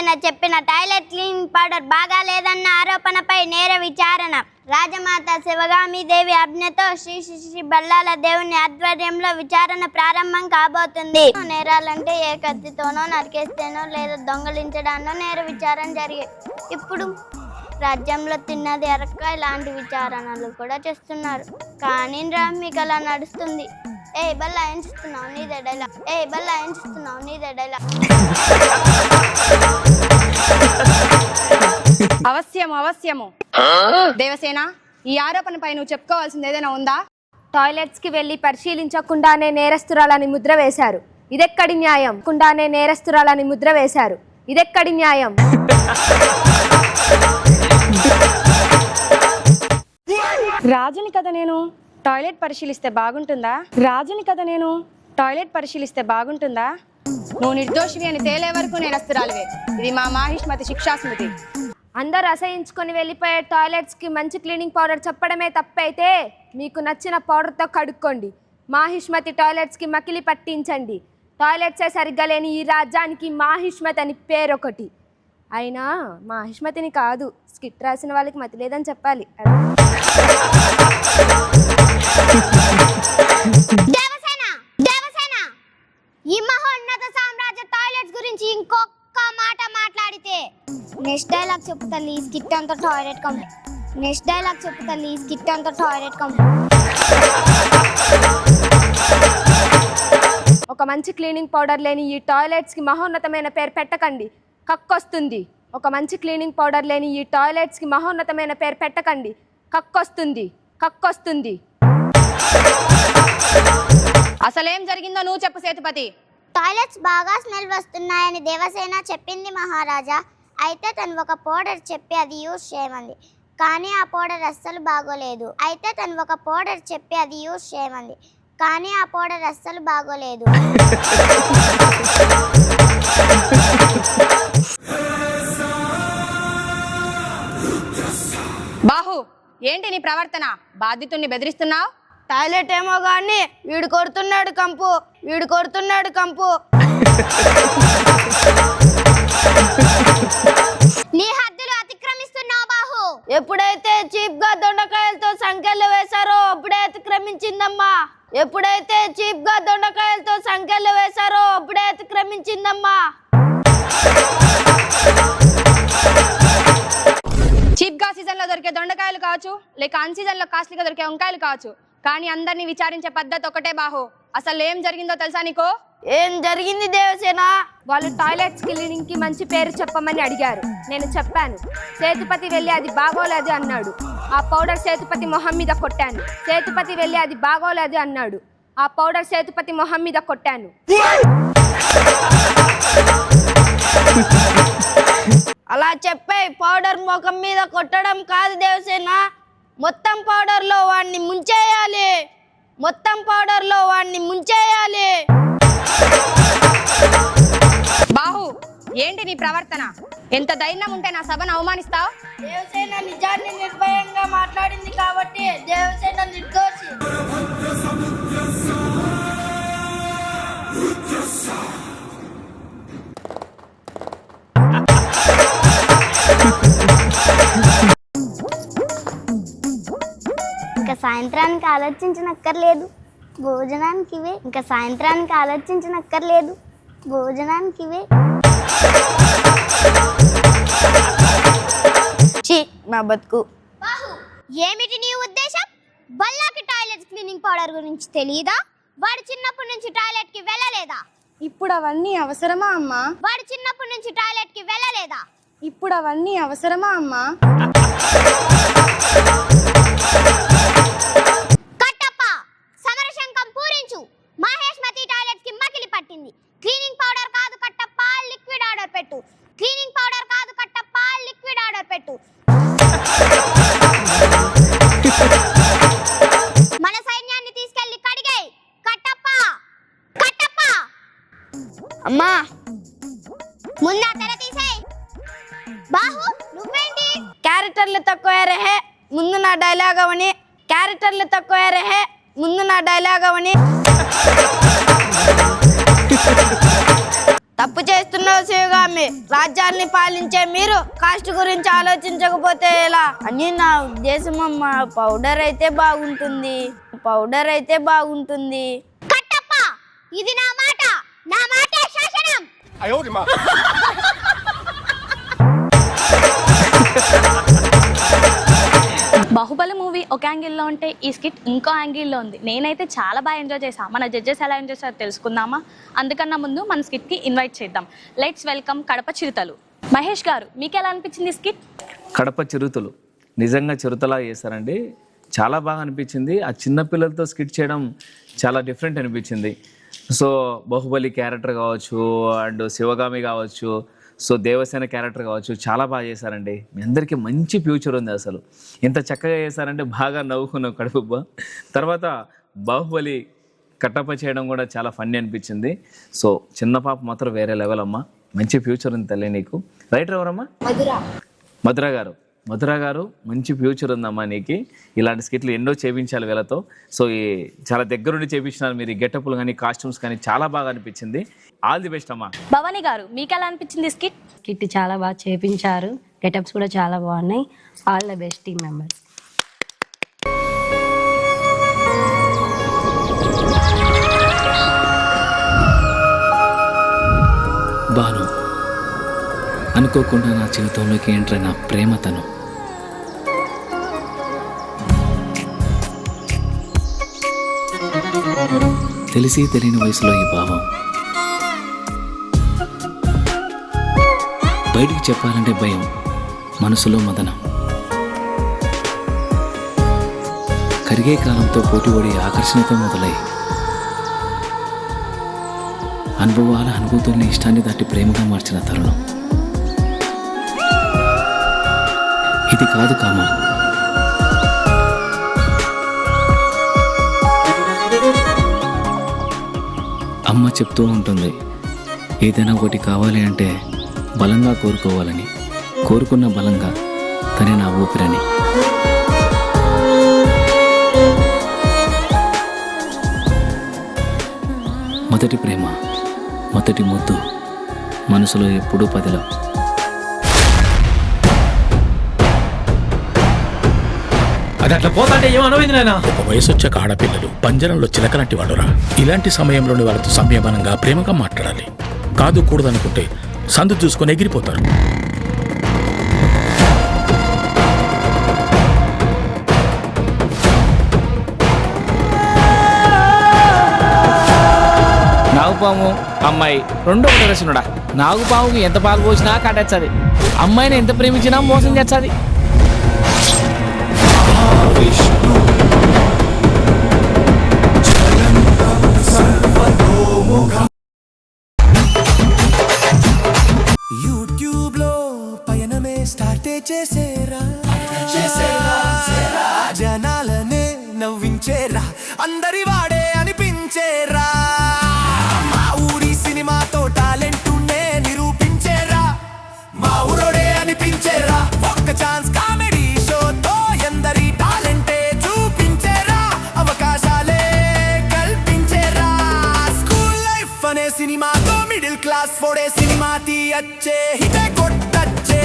దేవసేన చెప్పిన toilet cleaning powder బాగా లేదన్న ఆరోపణపై నేర విచారణ. రాజమాత శివగామి దేవి ఆజ్ఞతో శ్రీ శ్రీ శ్రీ బల్లాల దేవుని ఆధ్వర్యంలో విచారణ ప్రారంభం కాబోతుంది. నేరాలంటే ఏ కత్తితోనో నరికేస్తేనో లేదా దొంగలించడానో నేర విచారణ జరిగాయి. ఇప్పుడు రాజ్యంలో తిన్నది అరక్క ఇలాంటి విచారణలు కూడా చేస్తున్నారు. కానీ మీకు అలా నడుస్తుంది. ఏ బల్లా ఏం చేస్తున్నావు నీదే డైలాగ్. ఏ బల్లా ఏం చేస్తున్నావు నీదే డైలాగ్. అవశ్యము దేవసేన, ఈ ఆరోపణపై నువ్వు చెప్పుకోవాల్సింది ఏదైనా ఉందా? టాయిలెట్స్ కి వెళ్లి పరిశీలించకుండానే నేరస్తురాలని ముద్ర వేశారు. ఇదెక్కడి న్యాయం? కుండానే నేరస్తురాలని ముద్ర వేశారు. ఇదెక్కడి న్యాయం? రాజుని కదా నేను టాయిలెట్ పరిశీలిస్తే బాగుంటుందా? నువ్వు నిర్దోషివి అని తేలే వరకు నేరస్తురాలివే. ఇది మా మాహిష్మతి శిక్షాస్మృతి. అందరు అసహించుకొని వెళ్ళిపోయే టాయిలెట్స్ కి మంచి క్లీనింగ్ పౌడర్ చెప్పడమే తప్పైతే మీకు నచ్చిన పౌడర్తో కడుక్కోండి. మాహిష్మతి టాయిలెట్స్ కి మకిలి పట్టించండి. టాయిలెట్సే సరిగ్గా లేని ఈ రాజ్యానికి మాహిష్మతి అని పేరొకటి. అయినా మాహిష్మతిని కాదు, స్కిట్ రాసిన వాళ్ళకి మతి లేదని చెప్పాలి. ఈ మహోన్నత సామ్రాజ్య టాయిలెట్స్ గురించి ఇంకొక మాట మాట్లాడితే నెక్స్ట్ డైలాగ్ చెప్పు తల్లి, స్కిట్ అంతా టాయిలెట్ కంప్లీట్. నెక్స్ట్ డైలాగ్ చెప్పు తల్లి, స్కిట్ అంతా టాయిలెట్ కంప్లీట్. ఒక మంచి క్లీనింగ్ పౌడర్ లేని ఈ టాయిలెట్స్ కి మహోన్నతమైన పేరు పెట్టకండి, కక్కొస్తుంది. ఒక మంచి క్లీనింగ్ పౌడర్ లేని ఈ టాయిలెట్స్ కి మహోన్నతమైన పేరు పెట్టకండి, కక్కొస్తుంది. అసలేం జరిగిందో నువ్వు చెప్పు సేతుపతి. టాయిలెట్స్ బాగా స్మెల్ వస్తున్నాయని దేవసేన చెప్పింది మహారాజా. అయితే తను ఒక పౌడర్ చెప్పి అది యూజ్ చేయమంది. కానీ ఆ పౌడర్ అస్సలు బాగోలేదు. బాహు, ఏంటి నీ ప్రవర్తన? బాధితుణ్ణి బెదిరిస్తున్నావు? టాయిలెట్ ఏమో కానీ వీడు కొడుతున్నాడు కంపు. నీ హద్దులు అతిక్రమిస్తున్నావు బాహు. ఎప్పుడైతే చీప్ గా దొండకాయలతో సంఖ్యలు వేశారో అప్పుడే అతిక్రమించిందమ్మా. చీప్ గా సీజన్ లో దొరికే దొండకాయలు కావచ్చు, లేక అన్ సీజన్ లో కాస్ట్లీగా దొరికే వంకాయలు కావచ్చు, కానీ అందరినీ విచారించే పద్ధతి ఒకటే బాహు. అసలు ఏం జరిగిందో తెలుసా నీకు? ఏం జరిగింది దేవసేన? వాళ్ళు టాయిలెట్స్ క్లీనింగ్ కి మంచి పేరు చెప్పమని అడిగారు. నేను చెప్పాను. సేతుపతి వెళ్ళి అది బాగోలేదు అన్నాడు. ఆ పౌడర్ సేతుపతి మొహం మీద కొట్టాను. అలా చెప్పే పౌడర్ ముఖం మీద కొట్టడం కాదు దేవసేన, మొత్తం పౌడర్లో వాడిని ముంచేయాలి. బాహు, ఏంటి నీ ప్రవర్తన? ఎంత ధైర్యం ఉంటే నా సభను అవమానిస్తావు? దేవసేన నిజాన్ని నిర్భయంగా మాట్లాడింది కాబట్టి దేవసేన నిర్దోషి. ఇంకా సాయంత్రానికి ఆలోచించనక్కర్లేదు, భోజనానికి ఇవే. నా బతుకు. ఏమిటి నీ ఉద్దేశం? బల్లాకి టాయిలెట్ క్లీనింగ్ పౌడర్ గురించి తెలియదా? వాడు చిన్నప్పటి నుంచి టాయిలెట్ కి వెళ్ళలేదా? ఇప్పుడు అవన్నీ అవసరమా అమ్మా? కట్టప్ప, సమరశంకం పూరించు. మాహేష్మతి టాయిలెట్ కి మకిలి పట్టింది. క్లీనింగ్ పౌడర్ కాదు కట్టప్ప, లిక్విడ్ ఆర్డర్ పెట్టు. మన సైన్యాన్ని తీసుకెళ్లి కడిగాయి. కట్టప్ప. అమ్మా, ముందా తెర తీసేయ్. బాహు, నువ్వేంటి? క్యారెక్టర్లు తక్కువ రహే, ముందు నా డైలాగ్ అవని. తప్పు చేస్తున్నావు శివగా, స్వామి, రాజ్యాల్ని పాలించే మీరు కాస్ట్ గురించి ఆలోచించకపోతే ఎలా అని నా ఉద్దేశం అమ్మా. పౌడర్ అయితే బాగుంటుంది. కట్టప్ప, ఇది నా మాట, నా మాటే శాసనం. బాహుబలి మూవీ ఒక యాంగిల్లో ఉంటే ఈ స్కిట్ ఇంకో యాంగిల్లో ఉంది. నేనైతే చాలా బాగా ఎంజాయ్ చేశాను. మన జడ్జెస్ ఎలా ఎంజాయ్ చేస్తారో తెలుసుకుందామా? అందుకన్నా ముందు మన స్కిట్కి ఇన్వైట్ చేద్దాం. లెట్స్ వెల్కమ్ కడప చిరుతలు. మహేష్ గారు, మీకు ఎలా అనిపించింది స్కిట్? కడప చిరుతలు నిజంగా చిరుతలా చేశారండి. చాలా బాగా అనిపించింది. ఆ చిన్న పిల్లలతో స్కిట్ చేయడం చాలా డిఫరెంట్ అనిపించింది. సో బాహుబలి క్యారెక్టర్ కావచ్చు, అండ్ శివగామి కావచ్చు, సో దేవసేన క్యారెక్టర్ కావచ్చు, చాలా బాగా చేశారండి. మీ అందరికీ మంచి ఫ్యూచర్ ఉంది. అసలు ఇంత చక్కగా చేశారంటే బాగా నవ్వుకున్నాం కడుపుబ్బ. తర్వాత బాహుబలి కట్టప్ప చేయడం కూడా చాలా ఫన్నీ అనిపించింది. సో చిన్న పాప మాత్రం వేరే లెవెల్ అమ్మా, మంచి ఫ్యూచర్ ఉంది తల్లి నీకు. రైటర్ ఎవరమ్మా? మధుర గారు మంచి ఫ్యూచర్ ఉందమ్మా నీకు. ఇలాంటి స్కిట్లు ఎన్నో చేయించాలి వీళ్ళతో. సో ఈ చాలా దగ్గరుండి చేయించినారు మీరు. ఈ గెటప్లు కానీ కాస్ట్యూమ్స్ కానీ చాలా బాగా అనిపించింది. ఆల్ ది బెస్ట్ అమ్మా. భవానీ గారు, మీకు ఎలా అనిపించింది స్కిట్? కిట్ చాలా బాగా చేపించారు, గెటప్స్ కూడా చాలా బాగున్నాయి. All the best team members. Banu, అనుకోకుండా నా జీవితంలోకి ఎంటర్ అయిన ప్రేమతను. తెలిసి తెలియని వయసులో ఈ భావం బయటికి చెప్పాలంటే భయం, మనసులో మదనం. కరిగే కాలంతో పోటీపడి ఆకర్షణతో మొదలై అనుభూతుల్ని ఇష్టాన్ని దాటి ప్రేమగా మార్చిన తరుణం ఇది కాదు కామం. అమ్మ చెప్తూ ఉంటుంది, ఏదైనా ఒకటి కావాలి అంటే బలంగా కోరుకోవాలని, కోరుకున్న బలంగా తనే నా ఊపిరని. మొదటి ప్రేమ, మొదటి ముద్దు, మనసులో ఎప్పుడూ పదిలో. అది అట్లా పోతాంటే ఏమనమైంది నాయనా? ఒక వయసు వచ్చాక ఆడపిల్లలు పంజరంలో చిలకలాంటి వాళ్ళురా. ఇలాంటి సమయంలోని వాళ్ళతో సంయమనంగా ప్రేమగా మాట్లాడాలి. కాదు కూడదనుకుంటే సందు చూసుకొని ఎగిరిపోతారు. నాగుపాము అమ్మాయి రెండో ఒకటి రచనుడా. నాగుపాముకి ఎంత పాలు పోసినా కట్టచ్చది, అమ్మాయిని ఎంత ప్రేమించినా మోసం చేస్తుంది. యూట్యూబ్ లో పయనమే స్టార్ట్ చేసేరా, జనాలనే నవ్వించేరా, అందరి వాడే అనిపించేరా. మా ఊరి సినిమాతో టాలెంట్ నే నిరూపించేరా, మా ఊరోడే అనిపించేరా. ఒక్క ఛాన్స్ కామెడీ షోతో ఎందరి టాలెంటే చూపించేరా, అవకాశాలే కల్పించేరా. స్కూల్ లైఫ్ అనే సినిమాతో మిడిల్ క్లాస్ ఫోడే సినిమా తీయచ్చే, హిటే కొట్టచ్చే.